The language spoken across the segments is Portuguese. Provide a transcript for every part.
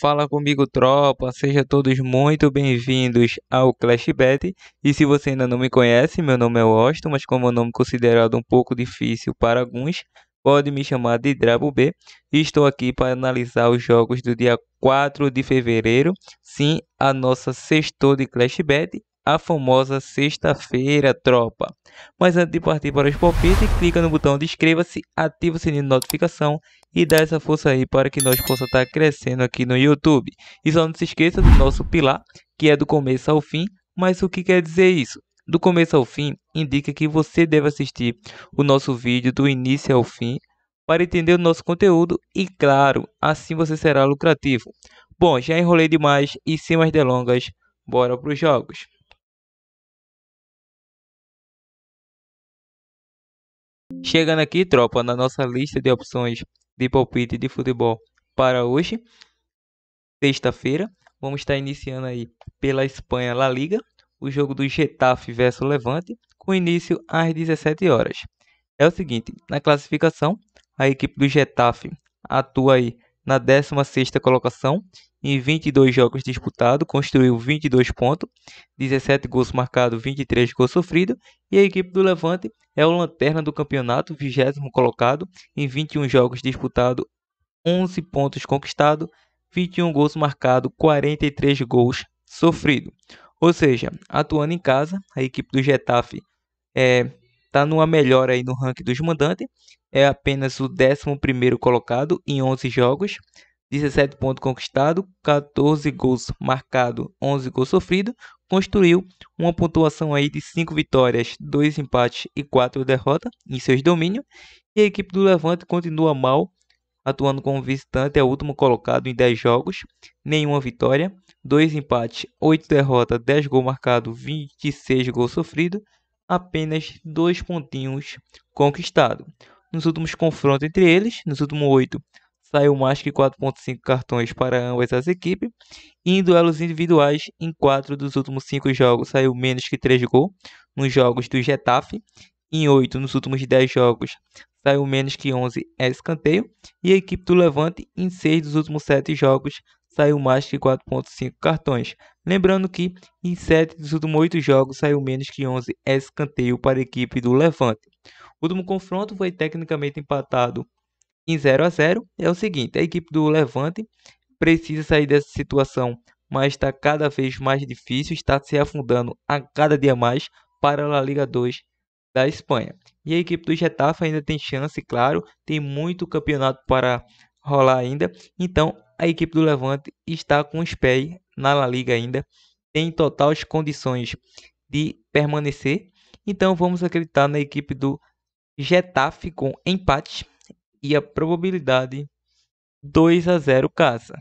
Fala comigo, tropa. Sejam todos muito bem-vindos ao Clash Bet. E se você ainda não me conhece, meu nome é Washington, mas como é um nome considerado um pouco difícil para alguns, pode me chamar de Drabo B. E estou aqui para analisar os jogos do dia 4 de fevereiro. Sim, a nossa sextou de Clash Bet, a famosa sexta-feira, tropa. Mas antes de partir para os palpites, clica no botão de inscreva-se, ativa o sininho de notificação e dá essa força aí para que nós possamos estar crescendo aqui no YouTube. E só não se esqueça do nosso pilar, que é do começo ao fim. Mas o que quer dizer isso? Do começo ao fim indica que você deve assistir o nosso vídeo do início ao fim para entender o nosso conteúdo e, claro, assim você será lucrativo. Bom, já enrolei demais e sem mais delongas, bora para os jogos. Chegando aqui, tropa, na nossa lista de opções de palpite de futebol para hoje, sexta-feira, vamos estar iniciando aí pela Espanha La Liga, o jogo do Getafe versus Levante, com início às 17 horas. É o seguinte, na classificação, a equipe do Getafe atua aí na 16ª colocação, em 22 jogos disputados, construiu 22 pontos, 17 gols marcados, 23 gols sofridos, e a equipe do Levante é o lanterna do campeonato, 20º colocado, em 21 jogos disputados, 11 pontos conquistados, 21 gols marcados, 43 gols sofridos. Ou seja, atuando em casa, a equipe do Getafe está numa melhora aí no ranking dos mandantes, é apenas o 11º colocado em 11 jogos, 17 pontos conquistados, 14 gols marcados, 11 gols sofridos, construiu uma pontuação aí de 5 vitórias, 2 empates e 4 derrotas em seus domínios, e a equipe do Levante continua mal, atuando como visitante, é o último colocado em 10 jogos, nenhuma vitória, 2 empates, 8 derrotas, 10 gols marcados, 26 gols sofridos, apenas 2 pontinhos conquistados. Nos últimos confrontos entre eles, nos últimos 8, saiu mais que 4,5 cartões para ambas as equipes. E em duelos individuais, em 4 dos últimos 5 jogos, saiu menos que 3 gols nos jogos do Getafe. Em 8 nos últimos 10 jogos, saiu menos que 11 escanteio. E a equipe do Levante, em 6 dos últimos 7 jogos, saiu mais que 4,5 cartões. Lembrando que em 7 dos últimos 8 jogos saiu menos que 11 escanteio para a equipe do Levante. O último confronto foi tecnicamente empatado em 0-0. É o seguinte, a equipe do Levante precisa sair dessa situação, mas está cada vez mais difícil, está se afundando a cada dia mais para a La Liga 2 da Espanha. E a equipe do Getafe ainda tem chance, claro, tem muito campeonato para rolar ainda. Então, a equipe do Levante está com os pés na La Liga ainda, tem totais condições de permanecer. Então, vamos acreditar na equipe do Getafe com empate e a probabilidade 2-0 casa.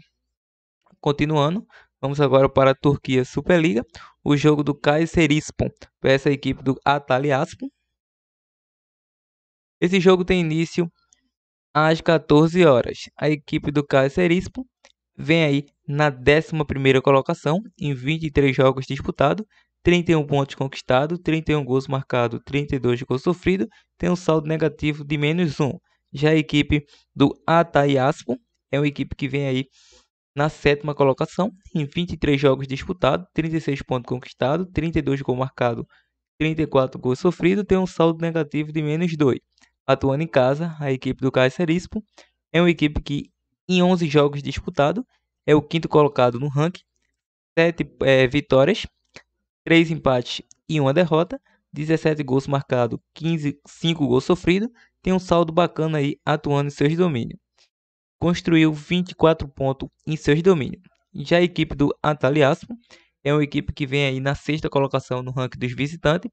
Continuando, vamos agora para a Turquia Superliga, o jogo do Kayserispor versus a equipe do Antalyaspor. Esse jogo tem início às 14 horas. A equipe do Kayserispor vem aí na 11ª colocação em 23 jogos disputados, 31 pontos conquistados, 31 gols marcados, 32 gols sofridos, tem um saldo negativo de -1. Já a equipe do Antalyaspor é uma equipe que vem aí na 7ª colocação, em 23 jogos disputados, 36 pontos conquistados, 32 gols marcados, 34 gols sofridos, tem um saldo negativo de -2. Atuando em casa, a equipe do Kayserispor é uma equipe que, em 11 jogos disputados, é o 5º colocado no ranking, 7 vitórias, 3 empates e 1 derrota, 17 gols marcados, 5 gols sofridos, tem um saldo bacana aí atuando em seus domínios. Construiu 24 pontos em seus domínios. Já a equipe do Antalyaspor é uma equipe que vem aí na 6ª colocação no ranking dos visitantes,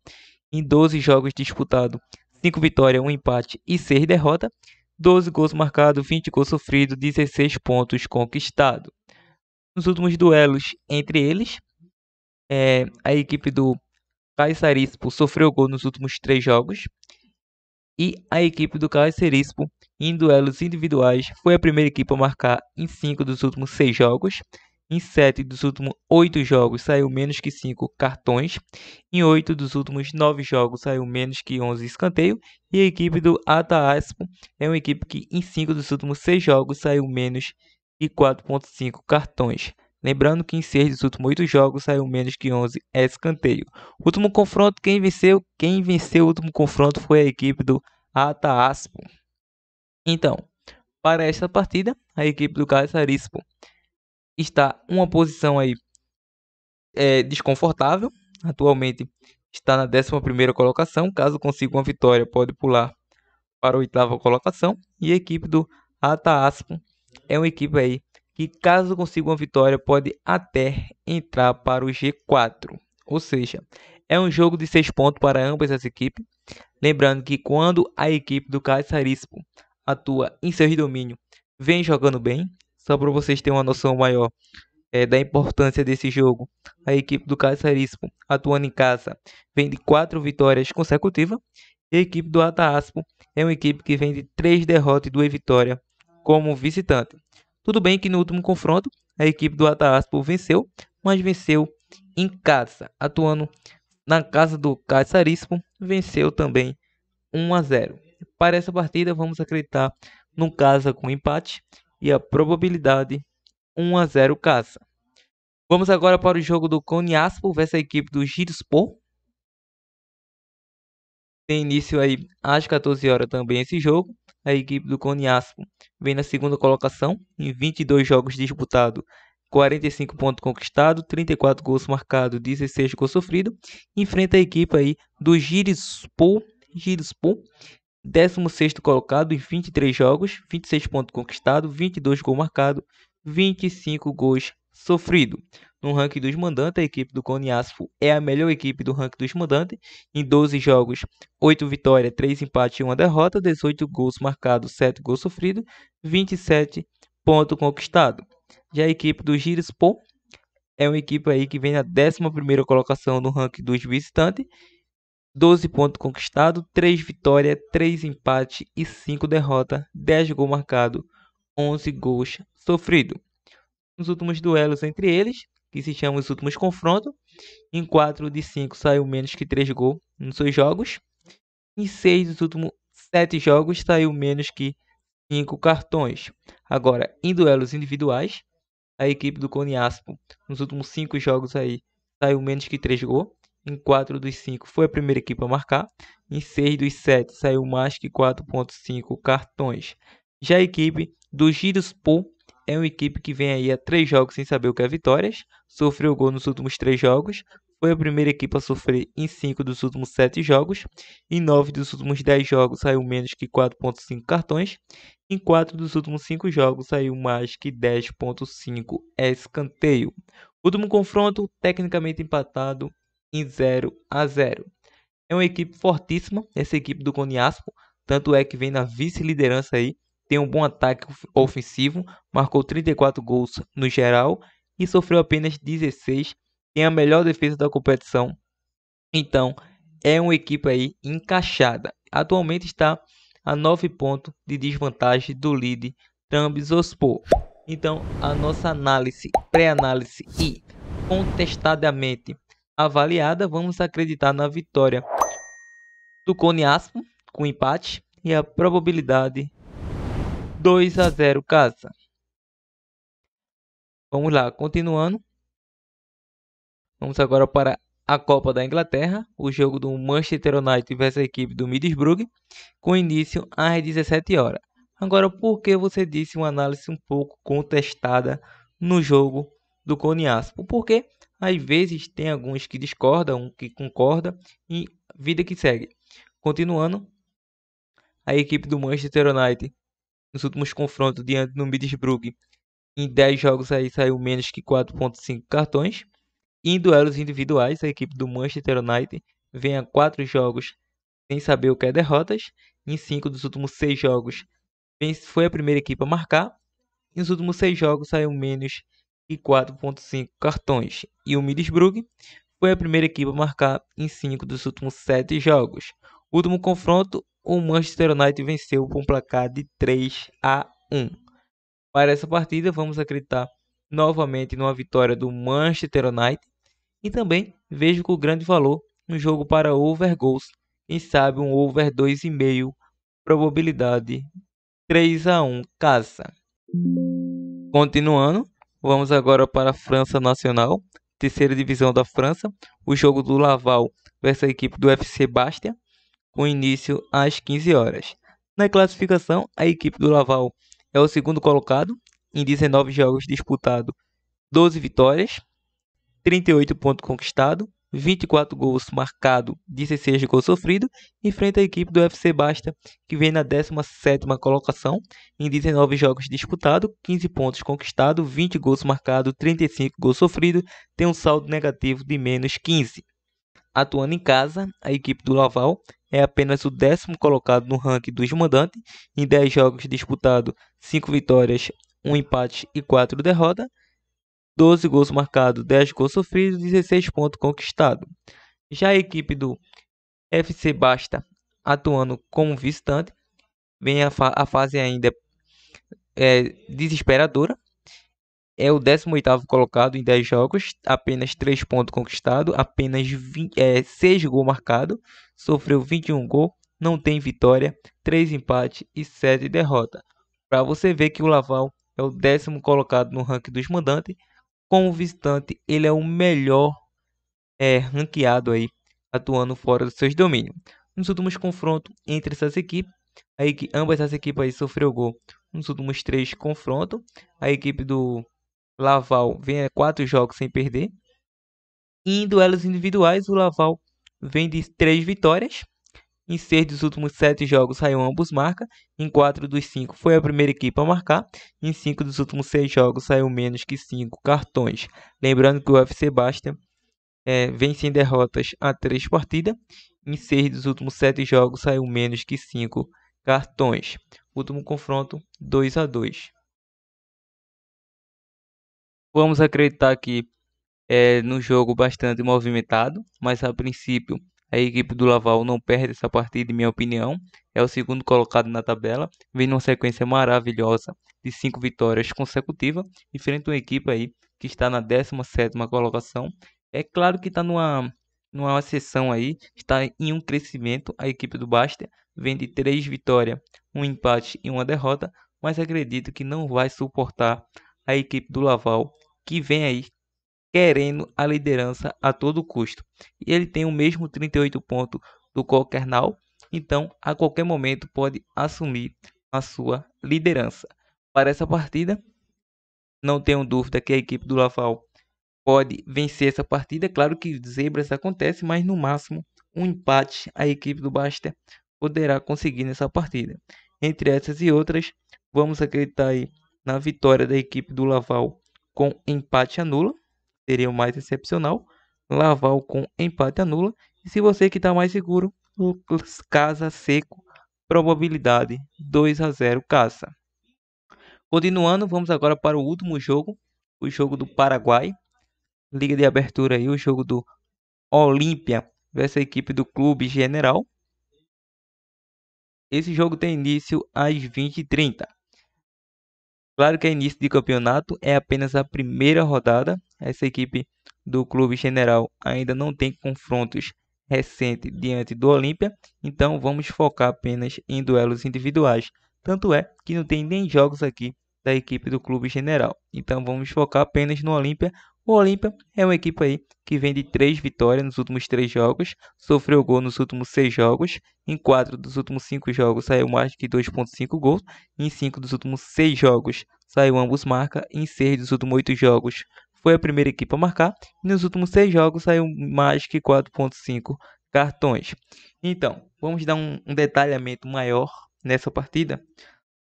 em 12 jogos disputados, 5 vitórias, 1 empate e 6 derrotas, 12 gols marcados, 20 gols sofridos, 16 pontos conquistados. Nos últimos duelos entre eles, a equipe do Kayserispor sofreu gol nos últimos 3 jogos, e a equipe do Kayserispor, em duelos individuais, foi a primeira equipe a marcar em 5 dos últimos 6 jogos, Em 7 dos últimos 8 jogos saiu menos que 5 cartões. Em 8 dos últimos 9 jogos saiu menos que 11 escanteios. E a equipe do Ataaspo é uma equipe que em 5 dos últimos 6 jogos saiu menos que 4,5 cartões. Lembrando que em 6 dos últimos 8 jogos saiu menos que 11 escanteio. Último confronto, quem venceu o último confronto foi a equipe do Ataaspo. Então, para esta partida, a equipe do Caçarispo está uma posição aí desconfortável. Atualmente está na 11ª colocação. Caso consiga uma vitória, pode pular para a 8ª colocação. E a equipe do Ataaspo é uma equipe aí que, caso consiga uma vitória, pode até entrar para o G4. Ou seja, é um jogo de 6 pontos para ambas as equipes. Lembrando que quando a equipe do Caçarispo atua em seu domínio, vem jogando bem. Só para vocês terem uma noção maior da importância desse jogo, a equipe do Caçarispo, atuando em casa, vem de 4 vitórias consecutivas. E a equipe do Ataaspo é uma equipe que vem de 3 derrotas e 2 vitórias como visitante. Tudo bem que no último confronto, a equipe do Ataaspo venceu, mas venceu em casa, atuando na casa do Caçarispo, venceu também 1-0. Para essa partida, vamos acreditar num casa com empate e a probabilidade 1-0 casa. Vamos agora para o jogo do Konyaspor versus a equipe do Giresun. Tem início aí às 14 horas também esse jogo. A equipe do Konyaspor vem na 2ª colocação em 22 jogos disputados, 45 pontos conquistados, 34 gols marcados, 16 gols sofridos. Enfrenta a equipe aí do Giresun, 16º colocado em 23 jogos, 26 pontos conquistados, 22 gols marcados, 25 gols sofridos. No ranking dos mandantes, a equipe do Konyaspor é a melhor equipe do ranking dos mandantes. Em 12 jogos, 8 vitórias, 3 empates e 1 derrota, 18 gols marcados, 7 gols sofridos, 27 pontos conquistados. Já a equipe do Giresun é uma equipe aí que vem na 11ª colocação no ranking dos visitantes. 12 pontos conquistados, 3 vitórias, 3 empates e 5 derrotas, 10 gols marcados, 11 gols sofridos. Nos últimos duelos entre eles, que se chamam os últimos confrontos, em 4 de 5 saiu menos que 3 gols nos seus jogos. Em 6 dos últimos 7 jogos saiu menos que 5 cartões. Agora, em duelos individuais, a equipe do Konyaspor nos últimos 5 jogos aí saiu menos que 3 gols. Em 4 dos 5 foi a primeira equipe a marcar. Em 6 dos 7 saiu mais que 4,5 cartões. Já a equipe do Giresun é uma equipe que vem aí a 3 jogos sem saber o que é vitórias. Sofreu gol nos últimos 3 jogos. Foi a primeira equipe a sofrer em 5 dos últimos 7 jogos. Em 9 dos últimos 10 jogos saiu menos que 4,5 cartões. Em 4 dos últimos 5 jogos saiu mais que 10,5 escanteio. Último confronto tecnicamente empatado em 0-0. É uma equipe fortíssima, essa equipe do Konyaspor, tanto é que vem na vice-liderança aí, tem um bom ataque ofensivo, marcou 34 gols no geral e sofreu apenas 16, tem a melhor defesa da competição. Então, é uma equipe aí encaixada. Atualmente está a 9 pontos de desvantagem do líder Trabzonspor. Então, a nossa análise, pré-análise e contestadamente avaliada, vamos acreditar na vitória do Konyaspor com empate e a probabilidade 2-0 casa. Vamos lá, continuando. Vamos agora para a Copa da Inglaterra, o jogo do Manchester United versus a equipe do Middlesbrough, com início às 17 horas. Agora, por que você disse uma análise um pouco contestada no jogo do Konyaspor? Porque às vezes tem alguns que discordam, que concordam e vida que segue. Continuando, a equipe do Manchester United nos últimos confrontos diante do Middlesbrough, em 10 jogos aí saiu menos que 4,5 cartões. Em duelos individuais, a equipe do Manchester United vem a 4 jogos sem saber o que é derrotas. Em 5 dos últimos 6 jogos foi a primeira equipe a marcar. E nos últimos 6 jogos saiu menos que 4,5 cartões. E o Middlesbrough foi a primeira equipe a marcar em 5 dos últimos 7 jogos. Último confronto, o Manchester United venceu por um placar de 3-1. Para essa partida, vamos acreditar novamente numa vitória do Manchester United. E também vejo com grande valor um jogo para over gols. Quem sabe um over 2,5, probabilidade 3-1 casa. Continuando, vamos agora para a França Nacional, terceira divisão da França, o jogo do Laval versus a equipe do FC Bastia, com início às 15 horas. Na classificação, a equipe do Laval é o segundo colocado, em 19 jogos disputados, 12 vitórias, 38 pontos conquistados, 24 gols marcados, 16 gols sofridos, enfrenta a equipe do FC Bastia, que vem na 17ª colocação, em 19 jogos disputados, 15 pontos conquistados, 20 gols marcados, 35 gols sofridos, tem um saldo negativo de menos 15. Atuando em casa, a equipe do Laval é apenas o 10º colocado no ranking dos mandantes, em 10 jogos disputados, 5 vitórias, 1 empate e 4 derrotas, 12 gols marcados, 10 gols sofridos, 16 pontos conquistados. Já a equipe do FC Bastia, atuando como visitante, vem a fase ainda desesperadora. É o 18º colocado em 10 jogos, apenas 3 pontos conquistados, apenas 6 gols marcados, sofreu 21 gols, não tem vitória, 3 empates e 7 derrotas. Para você ver que o Laval é o 10º colocado no ranking dos mandantes, como visitante ele é o melhor ranqueado aí, atuando fora dos seus domínios. Nos últimos confrontos entre essas equipes, ambas as equipes aí sofreu gol. Nos últimos 3 confrontos, a equipe do Laval vem a 4 jogos sem perder. E em duelos individuais, o Laval vem de 3 vitórias. Em 6 dos últimos 7 jogos saiu ambos marca. Em 4 dos 5 foi a primeira equipe a marcar. Em 5 dos últimos 6 jogos saiu menos que 5 cartões. Lembrando que o UFC Bastia vem sem derrotas a 3 partidas. Em 6 dos últimos 7 jogos saiu menos que 5 cartões. Último confronto 2-2. Vamos acreditar que no jogo bastante movimentado, mas a princípio a equipe do Laval não perde essa partida, em minha opinião. É o segundo colocado na tabela, vem numa sequência maravilhosa de 5 vitórias consecutivas, enfrenta uma equipe aí que está na 17ª colocação. É claro que está numa seção aí, está em um crescimento. A equipe do Bastia vem de 3 vitórias, 1 empate e 1 derrota, mas acredito que não vai suportar a equipe do Laval, que vem aí querendo a liderança a todo custo. E ele tem o mesmo 38 pontos do Coquernal, então a qualquer momento pode assumir a sua liderança. Para essa partida, não tenho dúvida que a equipe do Laval pode vencer essa partida. Claro que zebras acontecem, mas no máximo um empate a equipe do Bastia poderá conseguir nessa partida. Entre essas e outras, vamos acreditar aí na vitória da equipe do Laval com empate anula, seria o mais excepcional. Laval com empate anula. E se você que está mais seguro, casa seco, probabilidade 2-0 casa. Continuando, vamos agora para o último jogo, o jogo do Paraguai. Liga de abertura aí, o jogo do Olímpia versus a equipe do Clube General. Esse jogo tem início às 20h30. Claro que é início de campeonato, é apenas a primeira rodada. Essa equipe do Clube General ainda não tem confrontos recentes diante do Olímpia, então vamos focar apenas em duelos individuais. Tanto é que não tem nem jogos aqui da equipe do Clube General, então vamos focar apenas no Olímpia. O Olímpia é uma equipe aí que vem de 3 vitórias nos últimos 3 jogos, sofreu gol nos últimos 6 jogos, em 4 dos últimos 5 jogos saiu mais que 2,5 gols, em 5 dos últimos 6 jogos saiu ambos marca, em 6 dos últimos 8 jogos foi a primeira equipe a marcar, e nos últimos 6 jogos saiu mais que 4,5 cartões. Então, vamos dar um detalhamento maior nessa partida.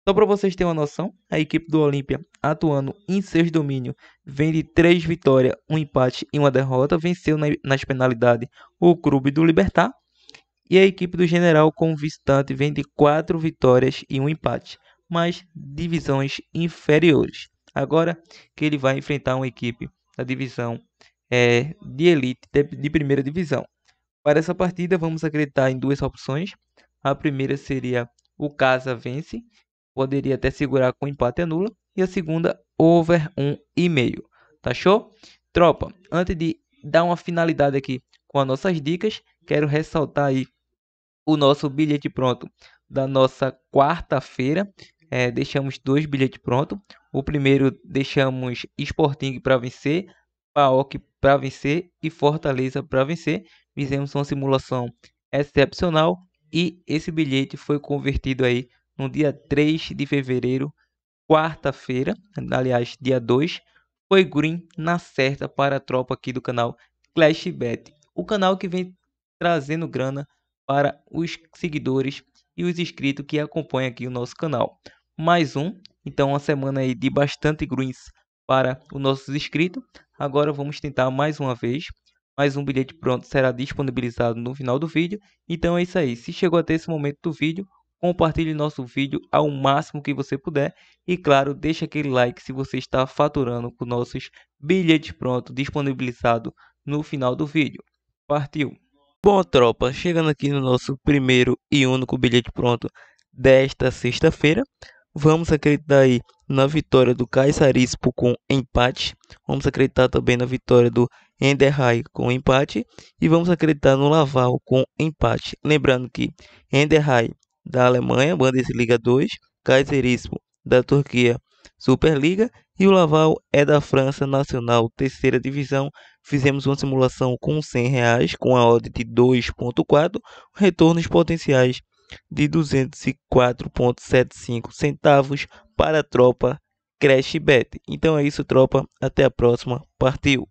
Só para vocês terem uma noção, a equipe do Olímpia, atuando em seus domínios, vem de 3 vitórias, 1 empate e 1 derrota, venceu nas penalidades o Clube do Libertad. E a equipe do General, como visitante, vem de 4 vitórias e 1 empate, mas divisões inferiores. Agora que ele vai enfrentar uma equipe da divisão de elite, de primeira divisão. Para essa partida, vamos acreditar em 2 opções. A primeira seria o Casa vence, poderia até segurar com empate anula. E a segunda over 1,5. Tá show? Tropa, antes de dar uma finalidade aqui com as nossas dicas, quero ressaltar aí o nosso bilhete pronto da nossa quarta-feira. Deixamos 2 bilhetes prontos. O primeiro deixamos Sporting para vencer, PAOK para vencer e Fortaleza para vencer. Fizemos uma simulação excepcional e esse bilhete foi convertido aí no dia 3 de fevereiro, quarta-feira, aliás, dia 2, foi green na certa para a tropa aqui do canal ClashBet, o canal que vem trazendo grana para os seguidores e os inscritos que acompanham aqui o nosso canal. Mais um, então uma semana aí de bastante greens para os nossos inscritos. Agora vamos tentar mais uma vez. Mais um bilhete pronto será disponibilizado no final do vídeo. Então é isso aí. Se chegou até esse momento do vídeo, compartilhe nosso vídeo ao máximo que você puder. E claro, deixa aquele like se você está faturando com nossos bilhetes prontos disponibilizados no final do vídeo. Partiu! Bom, tropa, chegando aqui no nosso primeiro e único bilhete pronto desta sexta-feira, vamos acreditar aí na vitória do Caixarispo com empate. Vamos acreditar também na vitória do Enderhay com empate. E vamos acreditar no Laval com empate. Lembrando que Enderhay da Alemanha, Bundesliga 2, Caixarispo da Turquia, Superliga, e o Laval é da França Nacional, terceira divisão. Fizemos uma simulação com R$100 com a odd de 2,4, retornos potenciais de 204,75 centavos para a tropa ClashBet. Então é isso, tropa, até a próxima, partiu!